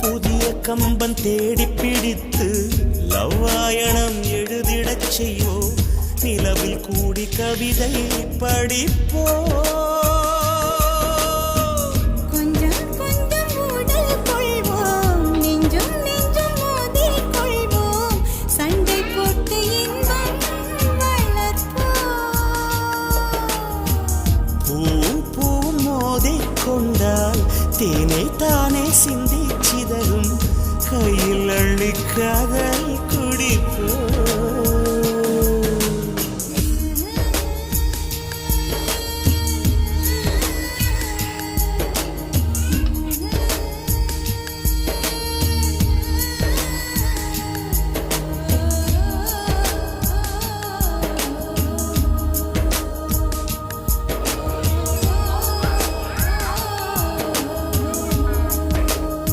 புதிய கம்பன் தேடி பிடித்து லவ்வாயணம் எழுதிடச் செய்வோ நிலவில் கூடி கவிதை படிப்போ தேனை தானே சிந்தி சிதறும் கையில் அள்ளிக்காத